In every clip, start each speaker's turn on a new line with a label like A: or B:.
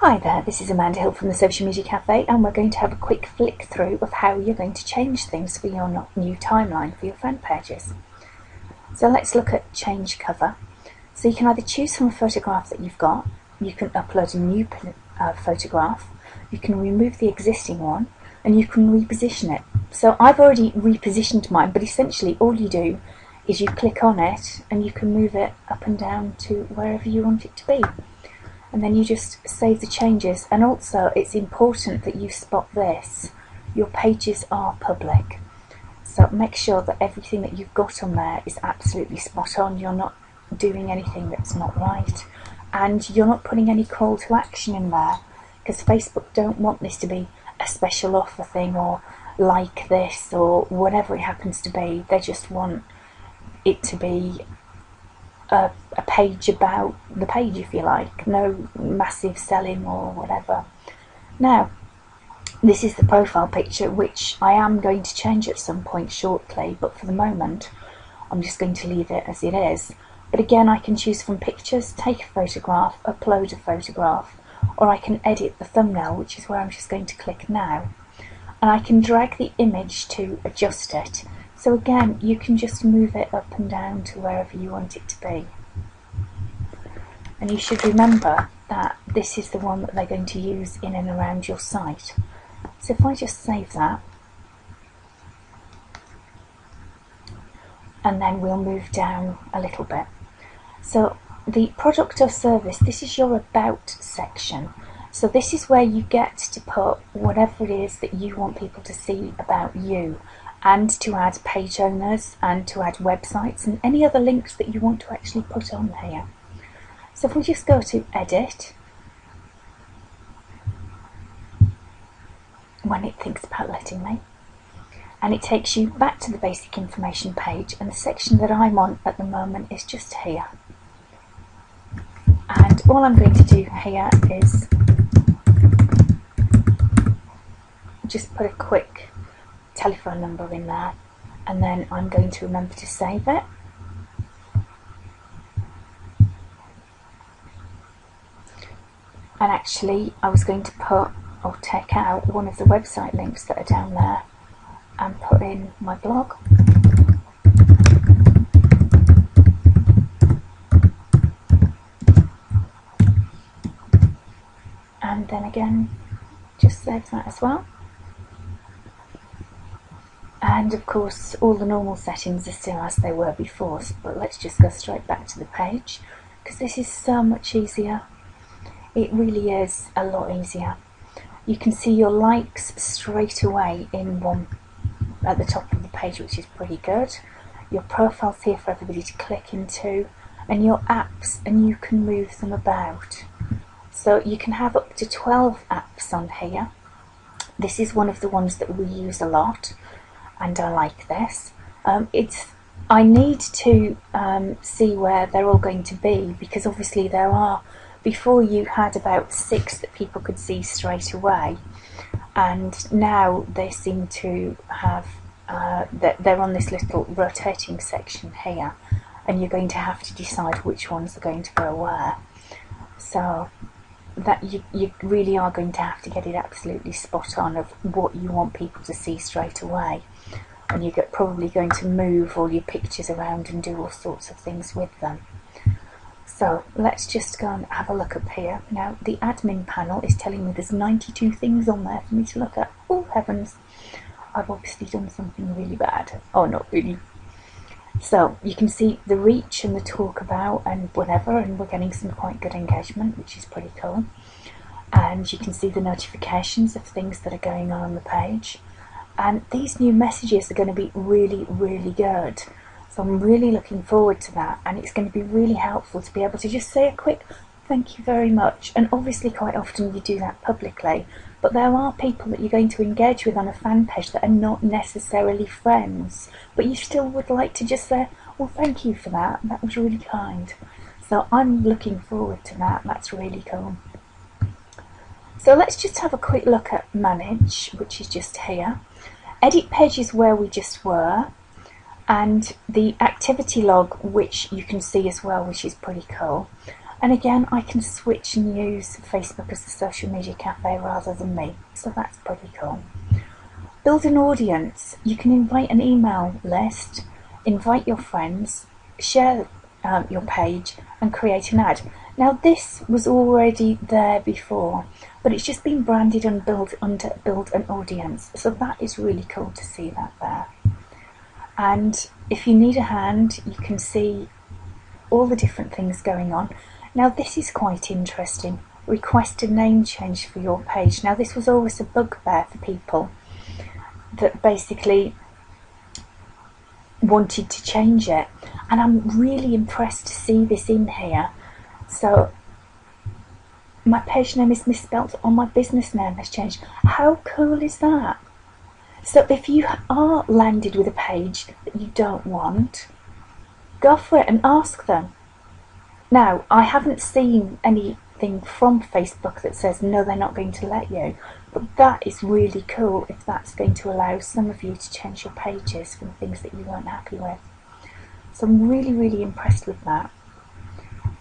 A: Hi there, this is Amanda Hill from the Social Media Cafe, and we're going to have a quick flick through of how you're going to change things for your new timeline for your fan pages. So let's look at change cover. So you can either choose from a photograph that you've got, you can upload a new photograph, you can remove the existing one, and you can reposition it. So I've already repositioned mine, but essentially all you do is you click on it and you can move it up and down to wherever you want it to be. And then you just save the changes. And also it's important that you spot this: your pages are public, so make sure that everything that you've got on there is absolutely spot on. You're not doing anything that's not right, and you're not putting any call to action in there, because Facebook don't want this to be a special offer thing or like this or whatever it happens to be. They just want it to be a page about the page, if you like, no massive selling or whatever. Now, this is the profile picture, which I am going to change at some point shortly, but for the moment I'm just going to leave it as it is. But again, I can choose from pictures, take a photograph, upload a photograph, or I can edit the thumbnail, which is where I'm just going to click now, and I can drag the image to adjust it. So again, you can just move it up and down to wherever you want it to be. And you should remember that this is the one that they're going to use in and around your site. So if I just save that, and then we'll move down a little bit. So the product or service, this is your about section. So this is where you get to put whatever it is that you want people to see about you, and to add page owners, and to add websites, and any other links that you want to actually put on here. So if we just go to edit, when it thinks about letting me, and it takes you back to the basic information page, and the section that I'm on at the moment is just here. And all I'm going to do here is just put a quick telephone number in there, and then I'm going to remember to save it. And actually I was going to put or take out one of the website links that are down there and put in my blog. And then again, just save that as well. And of course all the normal settings are still as they were before, but let's just go straight back to the page, because this is so much easier. It really is a lot easier. You can see your likes straight away in one at the top of the page, which is pretty good. Your profile's here for everybody to click into, and your apps, and you can move them about. So you can have up to 12 apps on here. This is one of the ones that we use a lot, and I like this. I need to see where they're all going to be, because obviously there are, before you had about 6 that people could see straight away, and now they seem to have they're on this little rotating section here, and you're going to have to decide which ones are going to go where. So that you really are going to have to get it absolutely spot on of what you want people to see straight away, and you're probably going to move all your pictures around and do all sorts of things with them. So let's just go and have a look up here. Now the admin panel is telling me there's 92 things on there for me to look at. Oh heavens, I've obviously done something really bad. Oh, not really. So you can see the reach and the talk about and whatever, and we're getting some quite good engagement, which is pretty cool. And you can see the notifications of things that are going on the page. And these new messages are going to be really, really good. So I'm really looking forward to that, and it's going to be really helpful to be able to just say a quick thank you very much. And obviously quite often you do that publicly, but there are people that you're going to engage with on a fan page that are not necessarily friends, but you still would like to just say, well, thank you for that, that was really kind. So I'm looking forward to that. That's really cool. So let's just have a quick look at manage, which is just here. Edit page is where we just were, and the activity log, which you can see as well, which is pretty cool. And again, I can switch and use Facebook as the social media cafe rather than me, so that's pretty cool. Build an audience. You can invite an email list, invite your friends, share your page and create an ad. Now this was already there before, but it's just been branded and built under build an audience, so that is really cool to see that there. And if you need a hand, you can see all the different things going on. Now this is quite interesting. Request a name change for your page. Now this was always a bugbear for people that basically wanted to change it, and I'm really impressed to see this in here. So my page name is misspelt, or my business name has changed. How cool is that? So if you are landed with a page that you don't want, go for it and ask them. Now, I haven't seen anything from Facebook that says no, they're not going to let you, but that is really cool if that's going to allow some of you to change your pages from things that you weren't happy with. So I'm really, really impressed with that.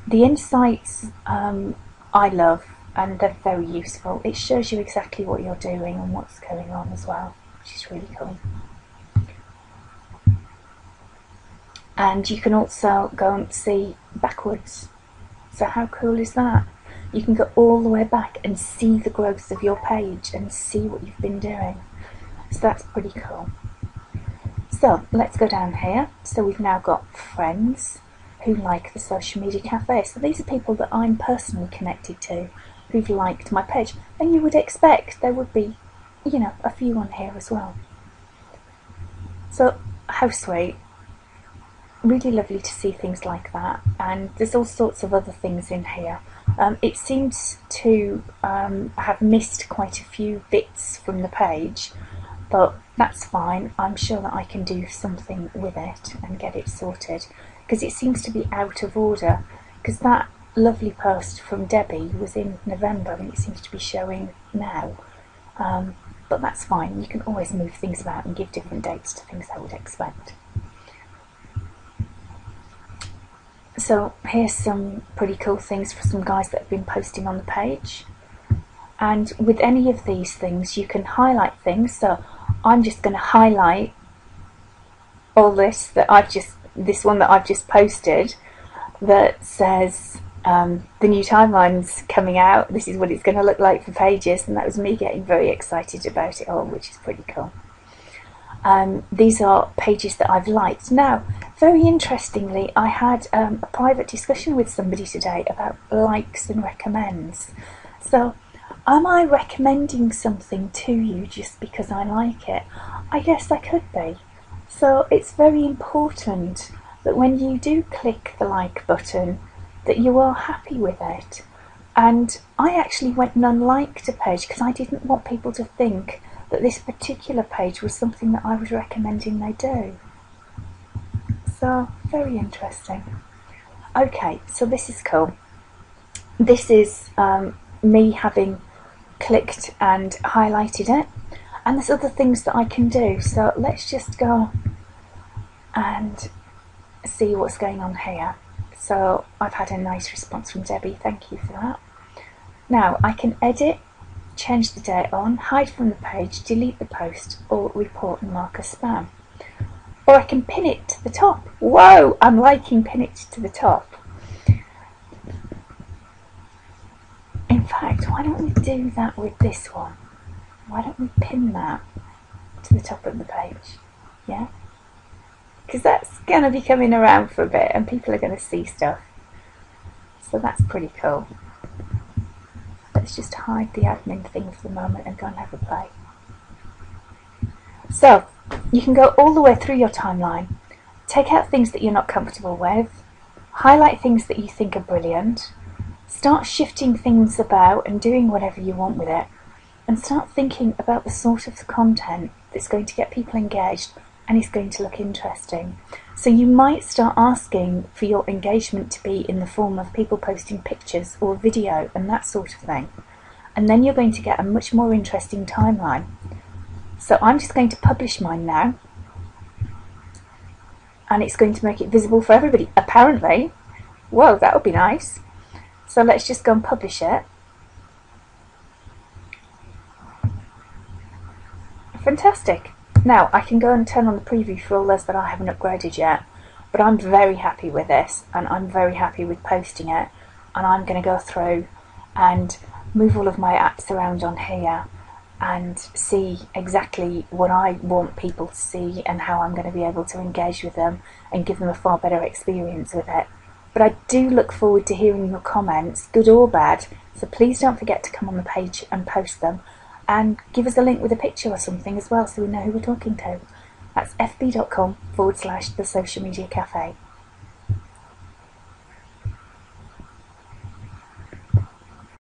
A: The insights I love, and they're very useful. It shows you exactly what you're doing and what's going on as well, which is really cool. And you can also go and see backwards. So how cool is that? You can go all the way back and see the growth of your page and see what you've been doing. So that's pretty cool. So let's go down here. So we've now got friends who like the social media cafe. So these are people that I'm personally connected to who've liked my page. And you would expect there would be, you know, a few on here as well. So how sweet. Really lovely to see things like that, and there's all sorts of other things in here. It seems to have missed quite a few bits from the page, but that's fine. I'm sure that I can do something with it and get it sorted, because it seems to be out of order, because that lovely post from Debbie was in November and it seems to be showing now, but that's fine. You can always move things about and give different dates to things I would expect. So here's some pretty cool things for some guys that have been posting on the page. And with any of these things you can highlight things. So I'm just going to highlight all this one that I've just posted that says the new timeline's coming out. This is what it's going to look like for pages, and that was me getting very excited about it all, which is pretty cool. These are pages that I've liked. Now, very interestingly, I had a private discussion with somebody today about likes and recommends. So, am I recommending something to you just because I like it? I guess I could be. So, it's very important that when you do click the like button, that you are happy with it. And I actually went and unliked a page because I didn't want people to think that this particular page was something that I was recommending they do. So, very interesting. Okay, so this is cool. This is me having clicked and highlighted it, and there's other things that I can do. So let's just go and see what's going on here. So I've had a nice response from Debbie, thank you for that. Now I can edit, change the date on, hide from the page, delete the post, or report and mark as spam. Or I can pin it to the top. Whoa, I'm liking pin it to the top. In fact, why don't we do that with this one? Why don't we pin that to the top of the page? Yeah? Because that's going to be coming around for a bit and people are going to see stuff. So that's pretty cool. Let's just hide the admin thing for the moment and go and have a play. So, you can go all the way through your timeline, take out things that you're not comfortable with, highlight things that you think are brilliant, start shifting things about and doing whatever you want with it, and start thinking about the sort of content that's going to get people engaged and is going to look interesting. So you might start asking for your engagement to be in the form of people posting pictures or video and that sort of thing. And then you're going to get a much more interesting timeline. So I'm just going to publish mine now. And it's going to make it visible for everybody, apparently. Whoa, that would be nice. So let's just go and publish it. Fantastic. Now I can go and turn on the preview for all those that I haven't upgraded yet, but I'm very happy with this and I'm very happy with posting it, and I'm going to go through and move all of my apps around on here and see exactly what I want people to see and how I'm going to be able to engage with them and give them a far better experience with it. But I do look forward to hearing your comments, good or bad, so please don't forget to come on the page and post them, and give us a link with a picture or something as well so we know who we're talking to. That's fb.com/the social media cafe.